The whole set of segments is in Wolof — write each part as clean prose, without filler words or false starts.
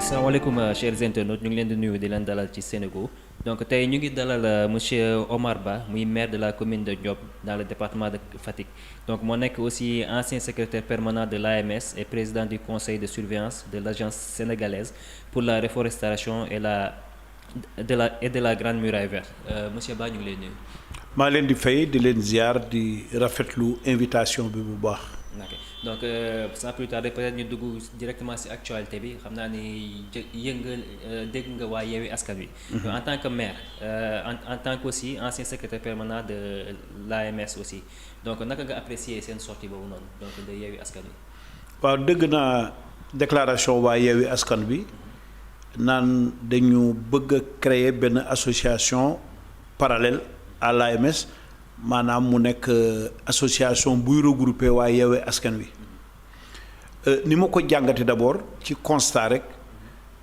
asalaamaaleykum chers internautes ñu ngi leen di nuyu di leen dalal ci Sénégal donc tey ñu ngi dalal monsieur Omar Ba muy maire de la commune de Diop dans le département de Fatick donc moo nekk aussi ancien secrétaire permanent de l'AMS et président du conseil de surveillance de l'agence sénégalaise pour la reforestation et de la grande muraille verte monsieur Ba ñu ngi lay nuyu. maa leen di fay di leen ziar di rafetlu invitation bi bu baax. ok donc sans plus tarder peut-être ñu dugg directement ci actualité bi xam naa ni dégg nga waa Yewwi Askan Wi. en tant que maire en tant que aussi ancien secrétaire permanent de l'AMS aussi donc naka nga apprécier seen sortie boobu noonu donc de Yewwi Askan Wi. waaw dégg naa déclaration waa Yewwi Askan Wi naan dañu bëgg a créer benn association parallèle à l'AMS maanaam mu nekk association buy regrouper waa Yewwi Askan Wi ni ma ko jàngate d'abord ci constat rek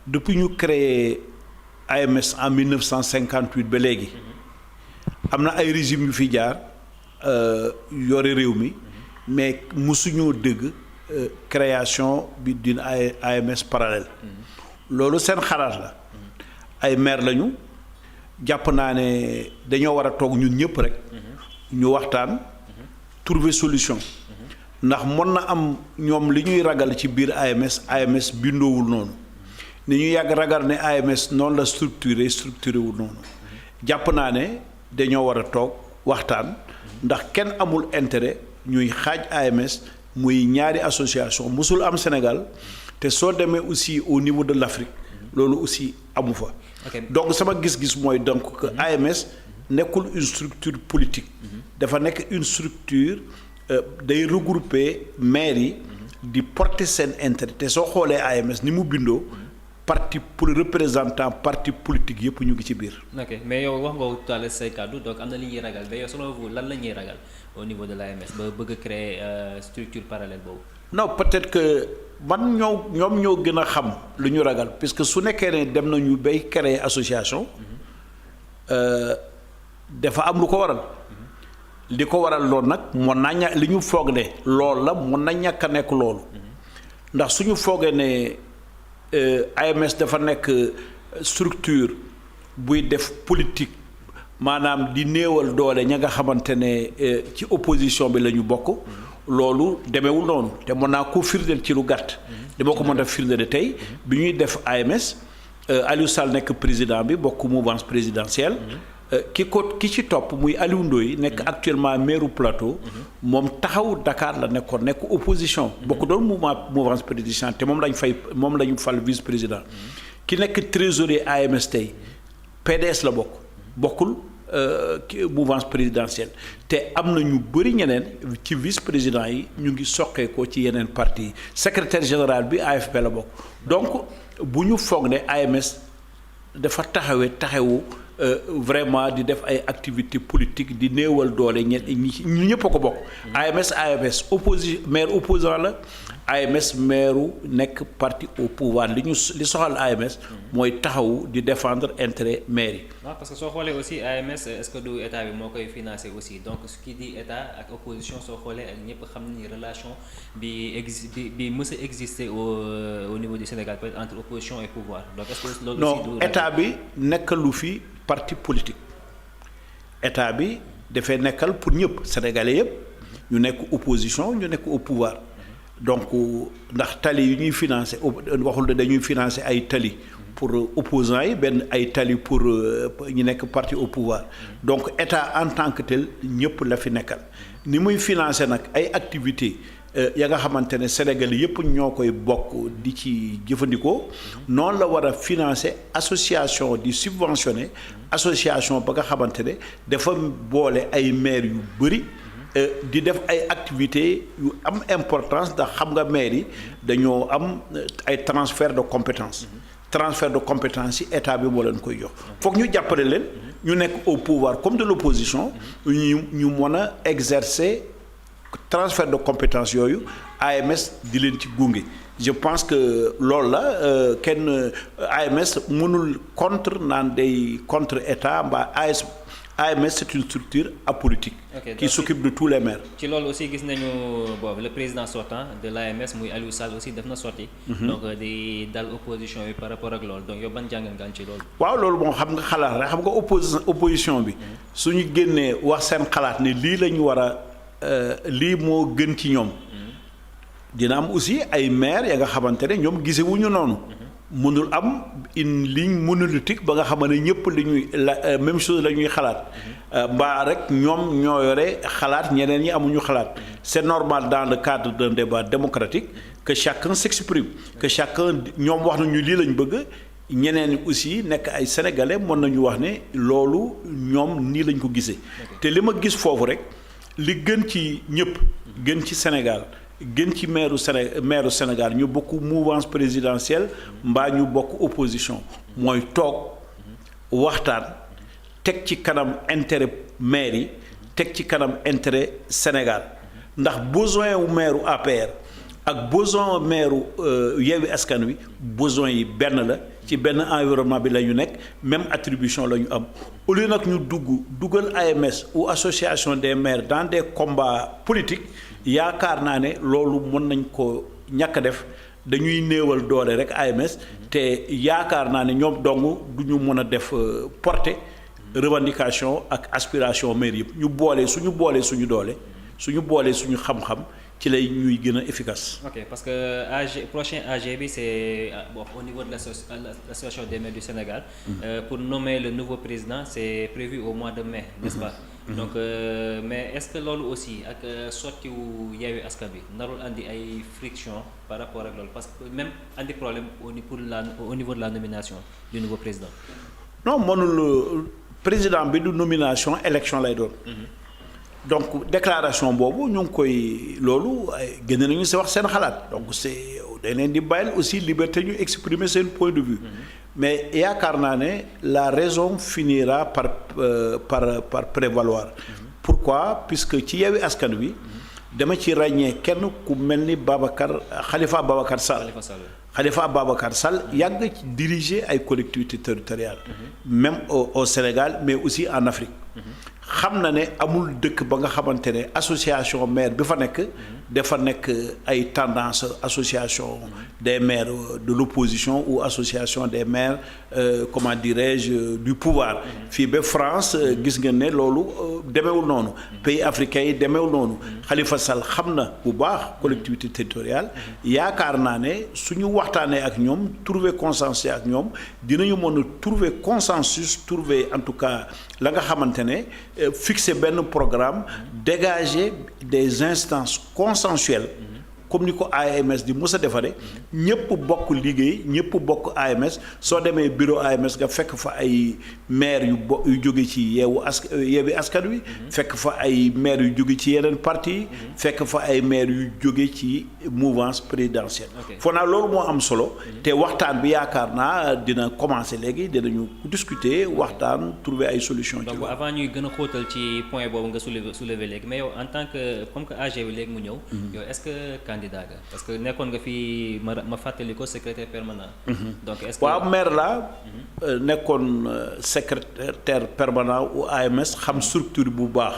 depuis ñu créé AMS en 1958 ba léegi am na ay régime yu fi jaar yore réew mi mais musuñoo dégg création bi d'une AMS parallèle loolu seen xalaat la ay maire lañu jàpp naa ne dañoo war a toog ñun ñëpp rek ñu waxtaan trouver solution ndax mën na am ñoom li ñuy ragal ci biir AMS bindoowul noonu ni ñu yàgg ragal ne AMS noonu la structuré wul noonu jàpp naa ne dañoo war a toog waxtaan ndax kenn amul intérêt ñuy xaaj AMS muy ñaari association musul am Sénégal te soo demee aussi au niveau de l'Afrique loolu aussi amu fa donc sama gis-gis mooy donc que AMS nekkul une structure politique dafa nekk une structure day regrouper maires yi di porter seen intérêt te soo xoolee AMS ni mu bindoo parti pour représentant parti politique yëpp ñu ngi ci biir. ok mais yow wax nga ko tout à l'heure say kàddu donc am na li ñuy ragal mais yow selon vous lan la ñuy ragal au niveau de l'AMS ba bëgg a créer structure parallèle boobu. non peut-être que ñoom ñoo gën a xam lu ñu ragal puisque su nekkee ne dem nañu bay créer association dafa am lu ko waral. li ko waral loolu nag mën naa li ñu foog ne loolu la mën na ñàkk a nekk loolu ndax suñu foogee ne AMS dafa nekk structure buy def politique maanaam di néewal doole ña nga xamante ne ci opposition bi la ñu bokk loolu demeewul noonu te mën naa ko firndeel ci lu gàtt dama ko mën a firndeel tey bi ñuy def AMS Aliou Sall nekk président bi bokk mouvance présidentielle ki ci topp muy Aliou Ndoye nekk actuellement maire Plateau moom taxaw Dakar la nekkoon nekk opposition bokk doon mouvance présidentielle te moom la ñu fal vice président ki nekk trésorier AMS tey PDS la bokkul mouvance présidentielle te am na ñu bëri ñeneen ci vice président yi ñu ngi soqee ko ci yeneen parti yi secrétaire général bi AFP la bokk donc bu ñu foog ne AMS dafa taxawu vraiment di def ay activités politiques di néewal doole ñu ñëpp a ko bokk. AMS maire opposant la AMS maire nekk parti au pouvoir li soxal AMS mooy taxawu di défendre intérêt maire yi. waaw parce que soo xoolee aussi AMS est-ce que du état bi moo koy financer aussi donc ce qui dit état ak opposition soo xoolee ak ñëpp xam ni relation bi mës a exister au niveau du Sénégal peut-être entre opposition et pouvoir donc est-ce que loolu aussi non état bi nekkalu fi parti politique état bi dafay nekkal pour ñëpp sénégalais yëpp ñu nekk opposition ñu nekk au pouvoir donc ndax tali yi ñuy financer waxul ne dañuy financer ay tali pour opposants yi ay tali pour ñu nekk parti au pouvoir donc état en tant que tel ñëpp la fi nekkal ni muy financer nag ay activités ya nga xamante ne Sénégal yëpp ñoo koy bokk di ci jëfandikoo noonu la war a financer association di subventionner association ba nga xamante ne dafa boole ay maires yu bëri di def ay activités yu am importance ndax xam nga maires yi dañoo am ay transfert de compétences yi état bi moo leen koy jox foog ñu jàppale leen ñu nekk au pouvoir comme de l'opposition ñu mën a exercer transfert de compétences yooyu AMS di leen ci gunge je pense que loolu la kenn AMS mënul contre naan day contre état mbaa AMS c'est une structure apolitique qui s'occupe de tous les maires. ci loolu aussi gis nañu boobu le président sortant de l'AMS muy Aliou Sall aussi def na sorti donc di dal opposition bi par rapport ak loolu donc yow ban jàngat nga am ci loolu. waaw loolu moom xam nga xalaat rek xam nga opposition bi suñu génnee wax seen xalaat ne lii la ñu war a lii moo gën ci ñoom dina am aussi ay maires ya nga xamante ne ñoom gisewuñu noonu. mënul am une ligne monolithique ba nga xam ne ñëpp li ñuy la même chose la ñuy xalaat mbaa rek ñoom ñoo yore xalaat ñeneen ñi amuñu xalaat c'est normal dans le cadre d'un débat démocratique que chacun s'exprime que chacun ñoom wax nañu lii lañ bëgg ñeneen ñi aussi nekk ay sénégalais mën nañu wax ne loolu ñoom nii lañ ko gisee te li ma gis foofu rek li gën ci ñëpp gën ci Sénégal gën ci maire Sénégal ñu bokk mouvance présidentielle mbaa ñu bokk opposition mooy toog waxtaan teg ci kanam intérêt maire yi teg ci kanam intérêt Sénégal ndax besoin wu maire APR ak besoin maire Yewwi Askan Wi besoin yi benn la ci benn environnement bi la ñu nekk même attribution la ñu am au lieu nag ñu dugal AMS ou association des maires dans des combats politiques yaakaar naa ne loolu mën nañ ko ñàkk a def dañuy néewal doole rek AMS te yaakaar naa ne ñoom dong du ñu mën a def porter revendication ak aspiration maire yëpp ñu boole suñu doole suñu boolee suñu xam-xam ci lay ñuy gën a efficace. ok parce que prochain AG bi c'est bon au niveau de l'association des maires du Sénégal. Pour nommer le nouveau président c'est prévu au mois de mai n'est-ce pas. donc mais est-ce que loolu aussi ak sottiwu Yewwi Askan Wi narul andi ay friction par rapport ak loolu parce que même andi problème au niveau de la nomination du nouveau président. non mënul président bi du nomination élection lay doon. donc déclaration boobu ñu ngi koy loolu gën nañu si wax seen xalaat donc c'est dañ leen di bàyyil aussi liberté ñu exprimer seen point de vue mais yaakaar naa ne la raison finira par prévaloir pourquoi puisque ci Yewwi Askan Wi dama ci ràññee kenn ku mel ni Khalifa Babacar Sall yàgg ci diriger ay collectivités territoriales même au Sénégal mais aussi en Afrique xam na ne amul dëkk ba nga xamante ne association maire bi fa nekk dafa nekk ay tendance association des maires de l'opposition ou association des maires comment dirais-je du pouvoir fii ba France gis nga ne loolu demeewul noonu pays africains yi demeewul noonu Khalifa Sall xam na bu baax collectivité territoriale yaakaar naa ne suñu waxtaanee ak ñoom trouver consensus ak ñoom dinañu mën a trouver consensus trouver en tout cas la nga xamante ne fixer benn programme dégager des instances consensuelles comme ni ko AMS di mës a defare ñëpp bokk liggéey ñëpp bokk AMS soo demee bureau AMS nga fekk fa ay maire yu jóge ci Yewwi Askan Wi fekk fa ay maire yu jóge ci yeneen parti yi fekk fa ay maire yu jóge ci mouvance présidentielle foo naa loolu moo am solo te waxtaan bi yaakaar naa dina commencer léegi dinañu discuter waxtaan trouver ay solutions donc avant ñuy gën a xóotal ci point boobu nga soulever léegi mais yow en tant que comme que AG bi léegi mu ñëw yow est-ce que candidat nga parce que nekkoon nga fi ma fàttali ko secrétaire permanent donc est-ce que waaw maire la nekkoon secrétaire permanent au AMS xam structure bu baax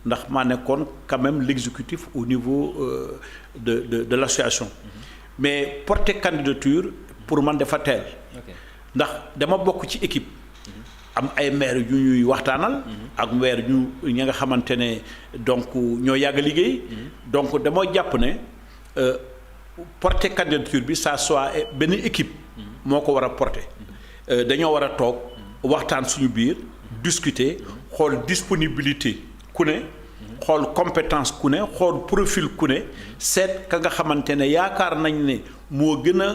ndax maa nekkoon quand même l'exécutif au niveau de l'association mais porter candidature pour man dafa teel ndax dama bokk ci équipe am ay maire yu ñuy waxtaanal ak maire ñi nga xamante ne donc ñoo yàgg liggéey donc dama jàpp ne porter candidature bi ça soit benn équipe moo ko war a porter dañoo war a toog waxtaan suñu biir discuter xool disponibilité ku ne xool compétence ku ne xool profil ku ne seet ka nga xamante ne yaakaar nañ ne moo gën a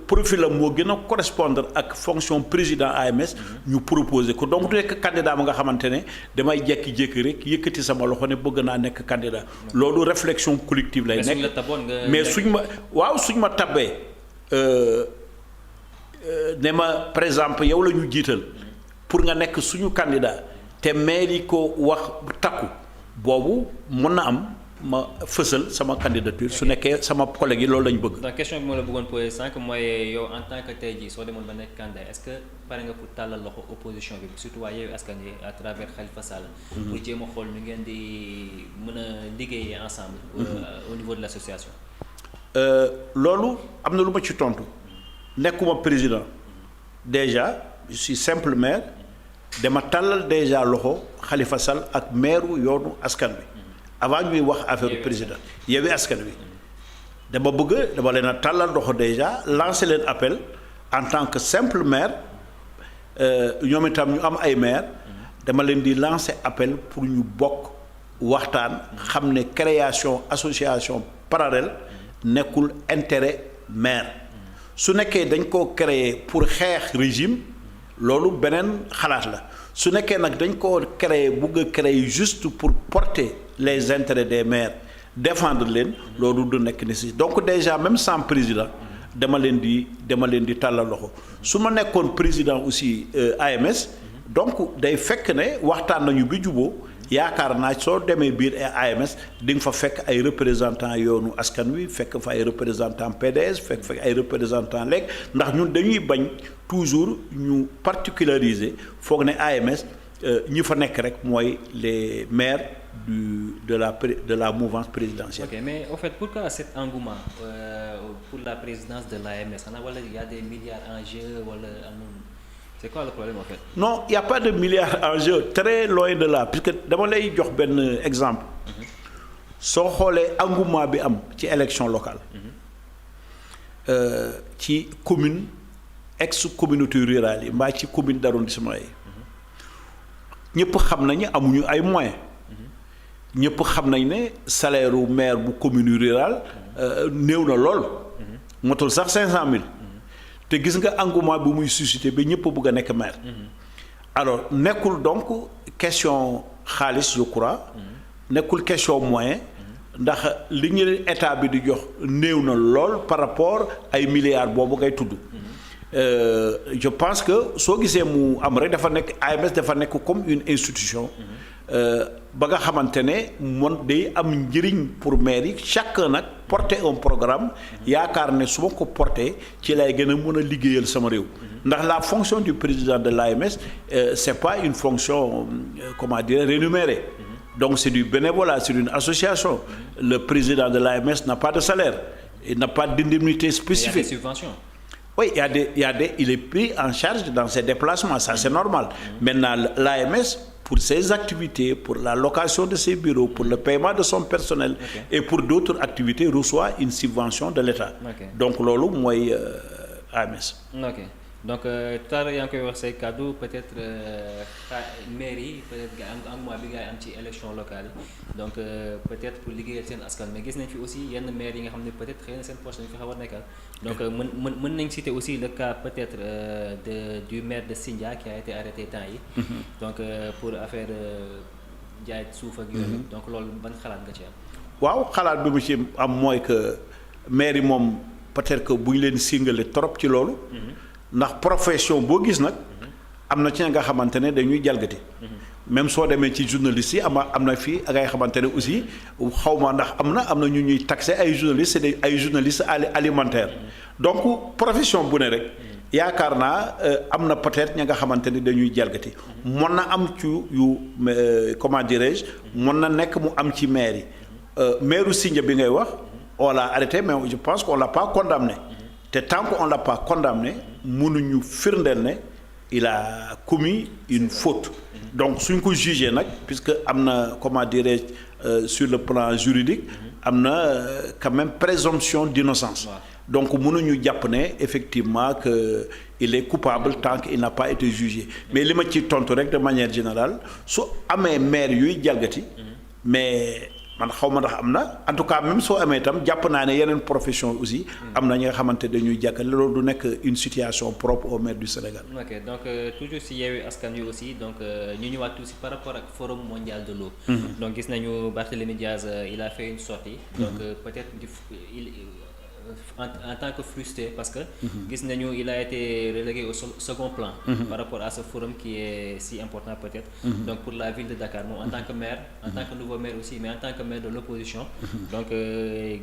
profil am moo gën a correspondre ak fonction président AMS ñu proposer ko donc du nekk candidat ba nga xamante ne damay jékki-jékki rek yëkkati sama loxo ne bëgg naa nekk candidat loolu réflexion collective lay nekk mais suñ ma tabbee ne ma par exemple yow la ñu jiital pour nga nekk suñu candidat te maire yi ko wax takku boobu mën na am ma fësal sama candidature su nekkee sama collègue yi loolu lañu bëgg. donc question bi ma la bëggoon poser sànq mooy yow en tant que tey jii soo demoon ba nekk candidat est-ce que pare nga pour tàllal loxo opposition bi surtout waa Yewwi Askan Wi à travers Khalifa Sall. pour jéem a xool ñu ngeen di mën a liggéeyee ensemble. au niveau de l'association. loolu am na lu ma ci tontu nekkuma président déjà je suis simple maire dama tàllal déjà loxo Khalifa Sall ak maire yoonu askan wi. avant ñuy wax affaire président Yewwi Askan Wi dama leen a tàllal doxo déjà lancer leen appel en tant que simple maire ñoom itam ñu am ay maire dama leen di lancer appel pour ñu bokk waxtaan xam ne création association parallèle nekkul intérêt maire su nekkee dañ koo créer pour xeex régime loolu beneen xalaat la su nekkee nag dañ koo créer bugg a créer juste pour porter les intérêts des maires défendre leen loolu du nekk ni si donc déjà même sans président dama leen di tàllal loxo su ma nekkoon président aussi AMS donc day fekk ne waxtaan nañu bi juboo yaakaar naa soo demee biir AMS di nga fa fekk ay représentants yoonu askan wi fekk fa ay représentants PDS fekk ay représentants LEG ndax ñun dañuy bañ toujours ñu particulariser foog ne AMS ñi fa nekk rek mooy les maires de la mouvance présidentielle. Ok, mais en fait pourquoi cet engouement pour la présidence de l'AMS xanaa wala il y a des milliards en jeu wala amul. C'est quoi le problème en fait? Non, il y a pas de milliards en jeu, très loin de là puisque dama lay jox benn exemple. Soo xoolee engouement bi am ci élection locale. Ci commune ex-communauté rurale yi mbaa ci commune d'arrondissement yi. ñëpp xam nañu amuñu ay moyens. ñëpp xam nañ ne salaire u maire bu commune rurale néew na lool. motul sax 500000. te gis nga engouement bi muy suscité ba ñëpp bëgg a nekk maire. alors nekkul donc question xaalis je crois. nekkul question moyen. ndax li ñu état bi di jox néew na lool par rapport ay milliards boobu ngay tudd. je pense que soo gisee mu am rek dafa nekk AMS dafa nekk comme une institution. ba nga xamante ne man day am njëriñ pour maire yi chacun nag porter un programme yaakaar ne su ma ko porter ci lay gën a mën a liggéeyal sama réew. ndax la fonction du président de l'AMS c'est pas une fonction comment dire rémunérée. Donc c'est du bénévolat, c'est une association. Le président de l'AMS n'a pas de salaire, il n'a pas d'indemnité spécifique. Il y a des subventions. Oui, il est pris en charge dans ses déplacements, ça c'est normal. Maintenant, l'AMS, pour ses activités, pour la location de ses bureaux, pour le paiement de son personnel et pour d'autres activités, reçoit une subvention de l'État. Donc, loolu mooy AMS. Ok. Donc tout à l'heure yaa ngi koy wax say kàddu peut-être maire yi peut-être engouement bi ngay am ci élection locale yi donc peut-être pour liggéeyal seen askan mais gis nañ fi aussi yenn maire yi nga xam ne peut-être xëy na seen poche lañu fi xaw a nekkal donc mën nañ citer aussi le cas peut-être du maire de Sindia qui a été arrêté temps yi donc pour affaire jaay suuf ak yooyu donc loolu ban xalaat nga ci am. waaw xalaat bi mu ci am mooy que maire yi moom peut-être que bu ñu leen singale trop ci loolu. ndax profession boo gis nag am na ci nga xamante ne dañuy jalgati même soo demee ci journalistes yi am na fii ak ay xamante ne aussi xawma ndax am na ñu ñuy taxé ay journalistes c'est ay journalistes alimentaires donc profession bu ne rek yaakaar naa am na peut-être ña nga xamante ne dañuy jalgati mën na am ci yu comment dirais-je mën na nekk mu am ci maire yi maire Sindia bi ngay wax on l'a arrêté mais je pense qu'on l'a pas condamné te tant qu'on l'a pas condamné mënuñu firndeel ne il a commis une faute donc suñ ko jugé nag puisque am na comment dirais-je sur le plan juridique am na quand même présomption d'innocence donc mënuñu jàpp ne effectivement que il est coupable tant qu'il n'a pas été jugé mais li ma ci tontu rek de manière générale su amee maire yuy jalgati mais man xaw ma ndax am na en tout cas même soo amee itam jàpp naa ne yeneen profession aussi am na ñi nga xamante dañuy jàkkale loolu du nekk une situation propre au maire du Sénégal. Ok donc toujours si Yewwi Askan Wi aussi donc ñu ñëwaat aussi par rapport ak forum mondial de l'eau. Donc gis nañu Barthélémy Diaz il a fait une sortie. Donc peut-être en tant que frustré parce que gis nañu il a été relégué au second plan par rapport à ce forum qui est si important peut-être donc pour la ville de Dakar moom en tant que maire en tant que nouveau maire aussi mais en tant que maire de l'opposition donc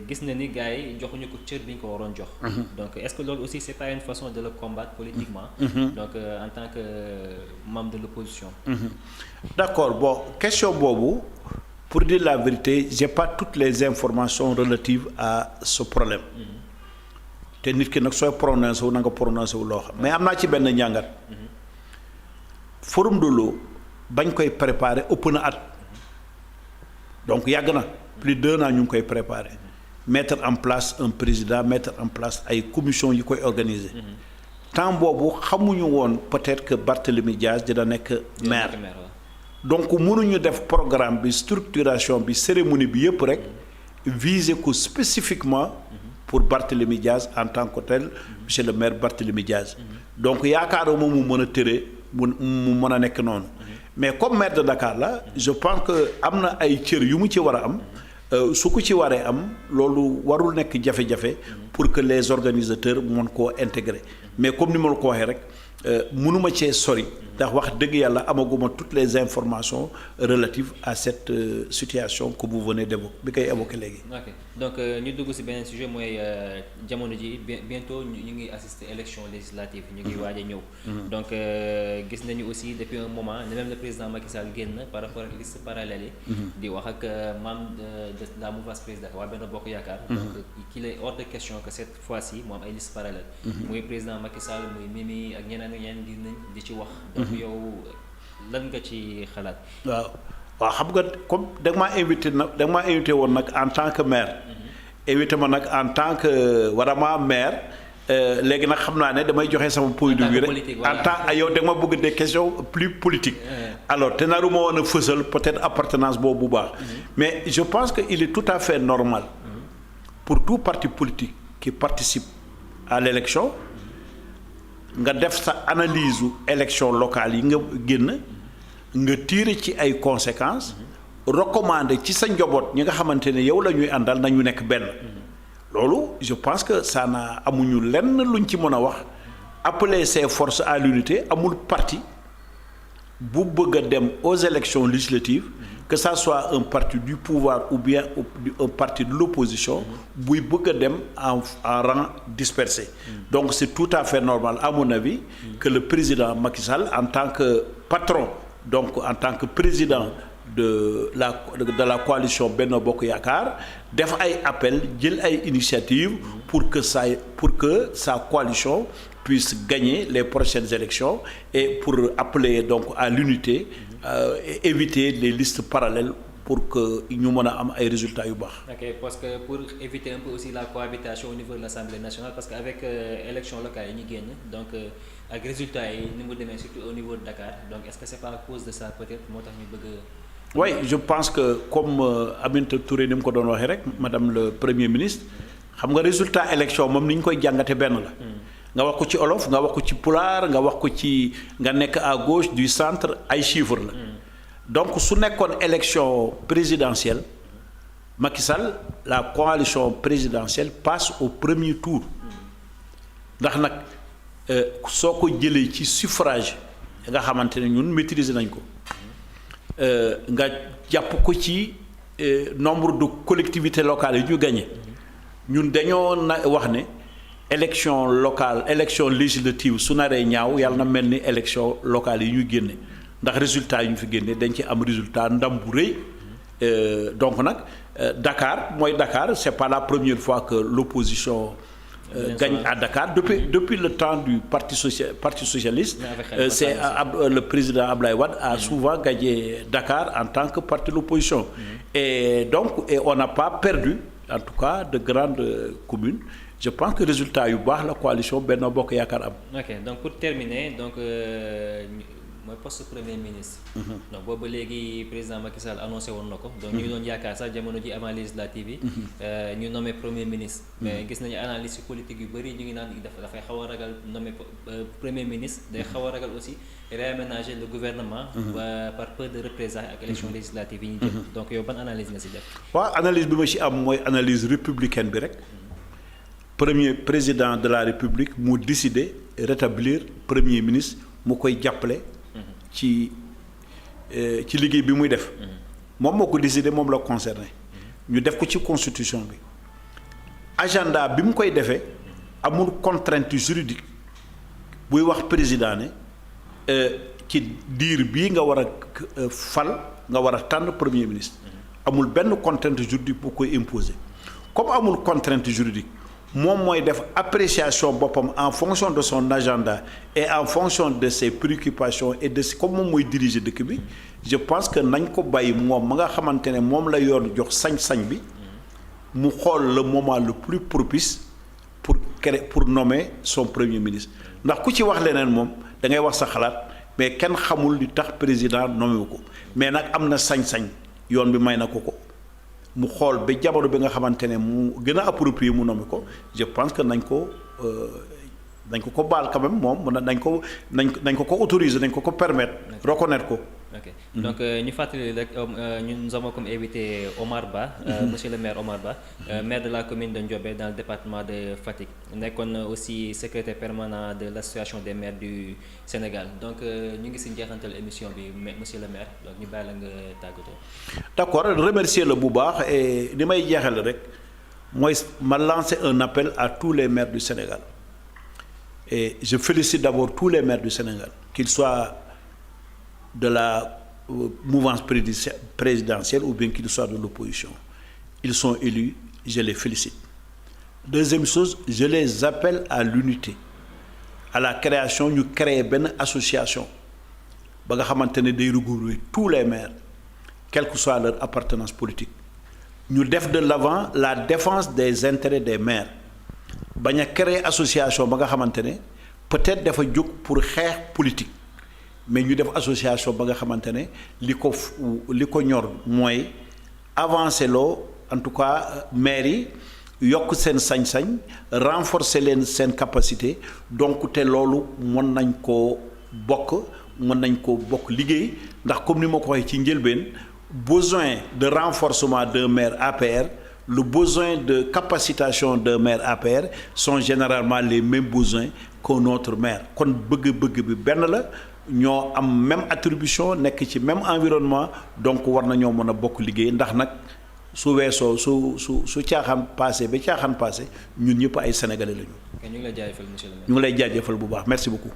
gis na ni gars yi joxuñu ko cër bi ñu ko waroon jox donc est-ce que loolu aussi c'est pas une façon de le combattre politiquement donc en tant que membre de l'opposition d'accord bon question boobu pour dire la vérité j'ai pas toutes les informations relatives à ce problème te nit ki nag sooy prononcé wu na nga prononcé wu loo xam mais am naa ci benn njàngat forum de l'eau bañ koy préparer ëpp na at donc yàgg na plus d'1 an ñu ngi koy préparer mettre en place un président mettre en place ay commission yi koy organiser temps boobu xamuñu woon peut-être que Barthélémy Dias dina nekk maire donc mënuñu def programme bi structuration bi cérémonie bi yëpp rek viser ko spécifiquement pour Barthélémy Dias en tant que tel monsieur le maire Barthélémy Dias donc yaakaaruma mu mën a tëre mu mën a nekk noonu mais comme maire de Dakar la je pense que am na ay cër yu mu ci war a am su ko ci waree am loolu warul nekk jafe-jafe pour que les organisateurs mën koo intégrer mais comme ni ma la ko waxee rek mënuma cee sori ndax wax dëgg yàlla amaguma toutes les informations relatives à cette situation que vous venez d'évoquer bi koy évoquer léegi. ok donc ñu dugg ci beneen sujet mooy jamono ji bientôt ñu ngi assister élection législative ñu ngi waaj a ñëw. donc gis nañu aussi depuis un moment même le président Macky Sall génn par rapport ak liste parallèle yi. di wax ak membre de la mouvance présidentielle waa Benno Bokk Yaakaar. donc qu'il est hors de question que cette fois-ci mu am ay liste parallèle. muy président Macky Sall muy Mimi ak ñeneen ak ñeneen di ci wax. donc yow lan nga ci xalaat. waaw xam nga comme da nga maa invité woon nag en tant que maire. invité ma nag en tant que vraiment maire léegi nag xam naa ne damay joxe sama point de vue rek en tant yow da nga ma bëgg des questions plus politiques. alors te naru ma woon a fësal peut-être appartenance boobu bu baax. mais je pense que il est tout à fait normal. pour tout parti politique qui participe à l'élection nga def sa analyse u élection locale yi nga génn nga tirer ci ay conséquences recommander ci sa njaboot ñi nga xamante ne yow la ñuy àndal nañu nekk benn loolu je pense que ça na amuñu lenn luñ ci mën a wax appeler ces forces à l'unité amul parti bu bëgg a dem aux élections législatives que ça soit un parti du pouvoir ou bien un parti de l'opposition buy bëgg a dem en rang dispersé donc c'est tout à fait normal à mon avis que le président Macky Sall en tant que patron donc en tant que président de la coalition Benno Bokk Yaakaar def ay appel jël ay initiatives pour que sa coalition puisse gagner les prochaines élections et pour appeler donc à l'unité et éviter les listes parallèles pour que ñu mën a am ay résultats yu baax. ok parce que pour éviter un peu aussi la cohabitation au niveau de l'Assemblée nationale parce que avec élection locale yi ñu génn donc ak résultats yi ni mu demee surtout au niveau de Dakar donc est-ce que c'est pas à cause de ça peut-être moo tax ñu bëgg oui je pense que comme Aminata Touré ni mu ko doon waxee rek madame le premier ministre xam nga résultat élection moom ni ñu koy jàngate benn la. nga wax ko ci olof nga wax ko ci pulaar nga wax ko ci nga nekk à gauche du centre ay chiffres la. donc su nekkoon élection présidentielle Macky Sall la coalition présidentielle passe au premier tour ndax nag soo ko jëlee ci suffrage nga xamante ne ñun maîtriser nañ ko nga jàpp ko ci nombre de collectivités locales yi ñu gagné ñun dañoo wax ne élection locale élection législative su naree ñaaw yàlla na mel ni élection locale yi ñu génne ndax résultat yi ñu fi génne dañ ci am résultat ndam bu rëy donc nag Dakar c'est pas la première fois que l'opposition gagne à Dakar depuis le temps du parti socialiste c'est le président Ablaye Wade a souvent gagné Dakar en tant que parti de l'opposition et on n'a pas perdu en tout cas de grandes communes. Je pense que résultat yu baax la coalition Benno Bokk Yaakaar am. ok donc pour terminer donc mooy poste premier ministre. donc boobu léegi président Macky Sall annoncé woon na ko. donc ñu ngi doon yaakaar sax jamono ji avant législative yi. ñu nommé premier ministre. mais gis nañu analyse politique yu bëri ñu ngi naan dafay xaw a ragal nommé premier ministre day xaw a ragal aussi réaménager le gouvernement. par peur de représailles ak élection législative yi ñu jëm. donc yow ban analyse nga si def. waaw analyse bi ma ci am mooy analyse républicaine bi rek. premier président de la République mu décidé rétablir premier ministre mu koy jàppale ci liggéey bi muy def moom moo ko décidé moom la concerné ñu def ko ci constitution bi agenda bi mu koy defee amul contrainte juridique buy wax président ne ci diir bii nga war a fal nga war a tànn premier ministre amul benn contrainte juridique bu koy imposer comme amul contrainte juridique moom mooy def appréciation boppam en fonction de son agenda et en fonction de ses préoccupations et de comme moom mooy diriger dëkk bi je pense que nañ ko bàyyi moom ma nga xamante ne moom la yoon jox sañ-sañ bi mu xool le moment le plus propice pour nommer son premier ministre ndax ku ci wax leneen moom da ngay wax sa xalaat mais kenn xamul li tax président nommé wu ko mais nag am na sañ-sañ yoon bi may na ko mu xool ba jamono bi nga xamante ne mu gën a approprié mu nommé ko je pense que nañ ko baal quand même moom nañ ko autoriser nañ ko permettre reconnaître ko. ok donc ñu fàttali rek nous avons comme invité Omar Ba monsieur le maire Omar Ba maire de la commune de Ndiobé dans le département de Fatick nekkoon aussi secrétaire permanent de l'association des maires du Sénégal donc ñu ngi si njeexantal émission bi monsieur le maire donc ñu bàyyi la nga tàggatoo. d'accord remercier la bu baax et li may jeexal rek mooy ma lancer un appel à tous les maires du Sénégal et je félicite d'abord tous les maires du Sénégal qu'ils soient de la mouvance présidentielle ou bien qu'ils soient de l'opposition. Ils sont élus, je les félicite. Deuxième chose, je les appelle à l'unité, à la création, ñu créer benn association ba nga xamante ne day regrouper tous les maires, quelle que soit leur appartenance politique. ñu def de l'avant la défense des intérêts des maires bañ a créer association ba nga xamante ne peut-être dafa jóg pour xeex politique. mais ñu def association ba nga xamante ne li ko ñor mooy avancer loo en tout cas maires yi yokk seen sañ-sañ renforcer leen seen capacité donc te loolu mën nañ koo bokk liggéey ndax comme ni ma ko waxee ci njëlbeen besoin de renforcement d'un maire APR le besoin de capacitation d'un maire APR sont généralement les mêmes besoins qu'un autre maire kon bëgg-bëgg bi benn la ñoo am même attribution nekk ci même environnement donc war nañoo mën a bokk liggéey ndax nag su weesoo su caaxaan passé ba caaxaan passé ñun ñëpp ay sénégalais lañu. ñu ngi lay jaajëfal monsieur le maire. ñu ngi lay jaajëfal bu baax merci beaucoup.